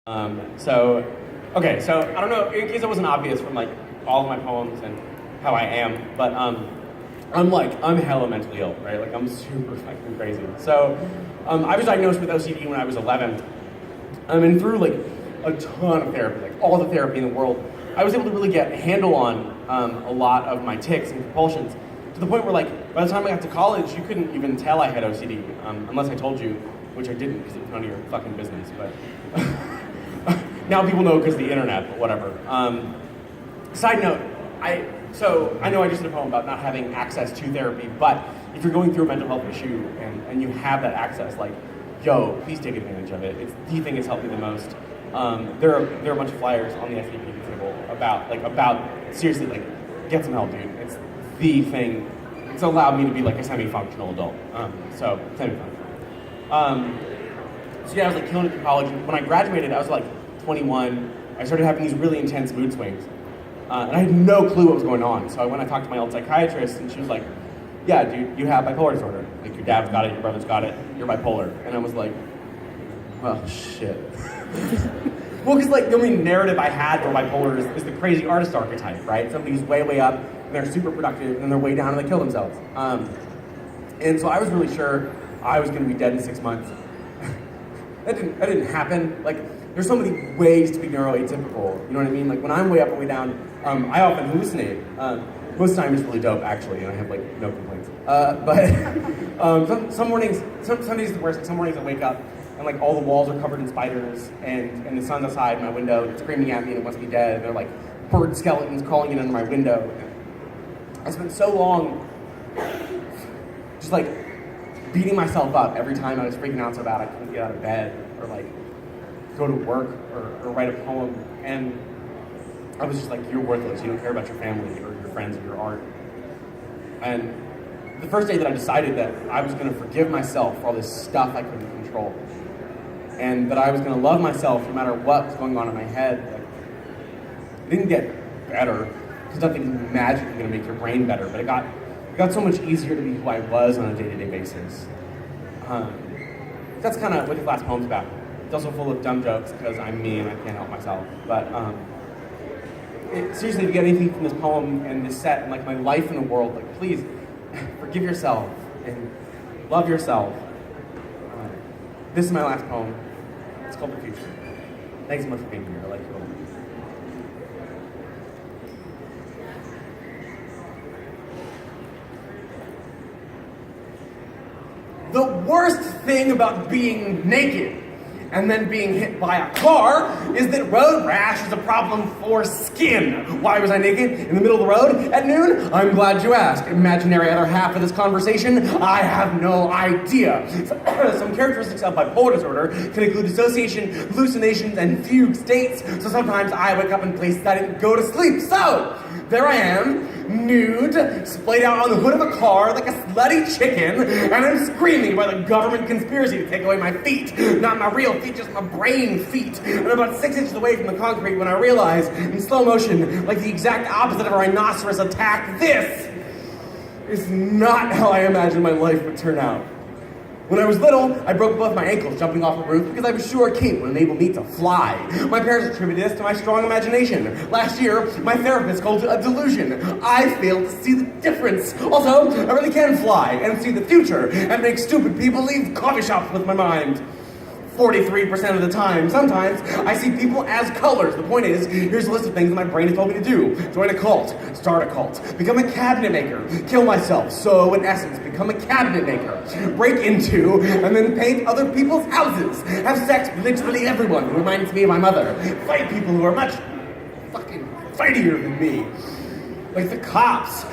So I don't know, in case it wasn't obvious from like all of my poems and how I am, but I'm hella mentally ill, right? Like I'm super fucking crazy. So I was diagnosed with OCD when I was 11, and through like a ton of therapy, like all the therapy in the world, I was able to really get a handle on a lot of my tics and compulsions, to the point where like by the time I got to college, you couldn't even tell I had OCD unless I told you, which I didn't because it was none of your fucking business. But now people know because of the internet, but whatever. Side note, I know I just did a poem about not having access to therapy, but if you're going through a mental health issue and you have that access, like, yo, please take advantage of it. It's the thing that's helped me the most. There are a bunch of flyers on the SVP table about seriously, like, get some help, dude. It's the thing. It's allowed me to be like a semi-functional adult. So semi-functional. So yeah, I was like killing it in college. When I graduated, I was like 21. I started having these really intense mood swings. And I had no clue what was going on. So I talked to my old psychiatrist, and she was like, yeah, dude, you have bipolar disorder. Like, your dad's got it, your brother's got it, you're bipolar. And I was like, well, shit. Well, because like the only narrative I had for bipolar is the crazy artist archetype, right? Somebody who's way, way up, and they're super productive, and they're way down, and they kill themselves. And so I was really sure I was going to be dead in 6 months. That didn't happen. Like, there's so many ways to be neuroatypical. You know what I mean? Like, when I'm way up and way down, I often hallucinate. Most of the time it's really dope, actually, and I have, like, no complaints. But some mornings, some days the worst. Some mornings I wake up, and, like, all the walls are covered in spiders, and the sun's outside my window, screaming at me, and it wants me dead. And they're, like, bird skeletons crawling in under my window. I spent so long just, like, beating myself up every time I was freaking out so bad I couldn't get out of bed, or, like, go to work, or write a poem. And I was just like, you're worthless. You don't care about your family or your friends or your art. And the first day that I decided that I was going to forgive myself for all this stuff I couldn't control, and that I was going to love myself no matter what was going on in my head, like, it didn't get better, because nothing's magically going to make your brain better, but it got so much easier to be who I was on a day-to-day basis. That's kind of what this last poem's about. It's also full of dumb jokes because I'm me and I can't help myself. But seriously, if you get anything from this poem and this set and like my life in the world, like, please forgive yourself and love yourself. This is my last poem. It's called The Future. Thanks so much for being here. I like you all. The worst thing about being naked and then being hit by a car is that road rash is a problem for skin. Why was I naked in the middle of the road at noon? I'm glad you asked. Imaginary other half of this conversation, I have no idea. Some characteristics of bipolar disorder can include dissociation, hallucinations, and fugue states. So sometimes I wake up in places I didn't go to sleep. So there I am, nude, splayed out on the hood of a car like a slutty chicken, and I'm screaming about the government conspiracy to take away my feet. Not my real feet, just my brain feet. And I'm about 6 inches away from the concrete when I realize, in slow motion, like the exact opposite of a rhinoceros attack, this is not how I imagined my life would turn out. When I was little, I broke both my ankles jumping off a roof because I was sure a cape would enable me to fly. My parents attributed this to my strong imagination. Last year, my therapist called it a delusion. I failed to see the difference. Also, I really can fly and see the future and make stupid people leave coffee shops with my mind. 43% of the time. Sometimes I see people as colors. The point is, here's a list of things that my brain has told me to do. Join a cult, start a cult, become a cabinet maker, kill myself. So in essence, become a cabinet maker, break into and then paint other people's houses, have sex with literally everyone who reminds me of my mother, fight people who are much fucking fightier than me, like the cops.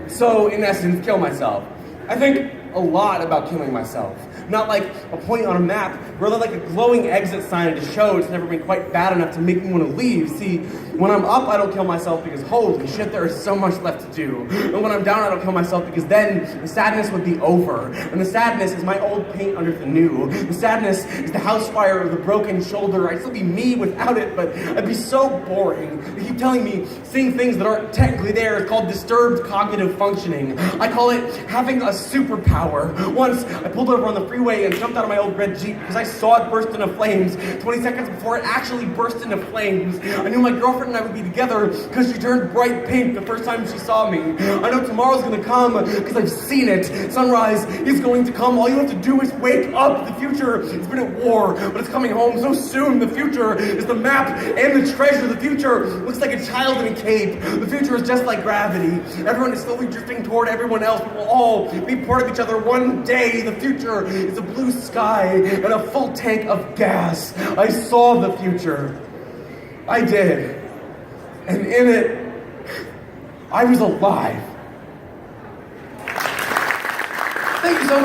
So in essence, kill myself. I think a lot about killing myself. Not like a point on a map, rather like a glowing exit sign to show it's never been quite bad enough to make me want to leave. See, when I'm up, I don't kill myself because holy shit, there is so much left to do. And when I'm down, I don't kill myself because then the sadness would be over. And the sadness is my old paint under the new. The sadness is the house fire or the broken shoulder. I'd still be me without it, but I'd be so boring. They keep telling me seeing things that aren't technically there is called disturbed cognitive functioning. I call it having a superpower. Once I pulled over on the freeway freeway and jumped out of my old red Jeep because I saw it burst into flames 20 seconds before it actually burst into flames. I knew my girlfriend and I would be together because she turned bright pink the first time she saw me. I know tomorrow's gonna come because I've seen it. Sunrise is going to come. All you have to do is wake up. The future has been at war, but it's coming home so soon. The future is the map and the treasure. The future looks like a child in a cape. The future is just like gravity. Everyone is slowly drifting toward everyone else, but we'll all be part of each other one day. The future is a blue sky and a full tank of gas. I saw the future. I did. And in it, I was alive.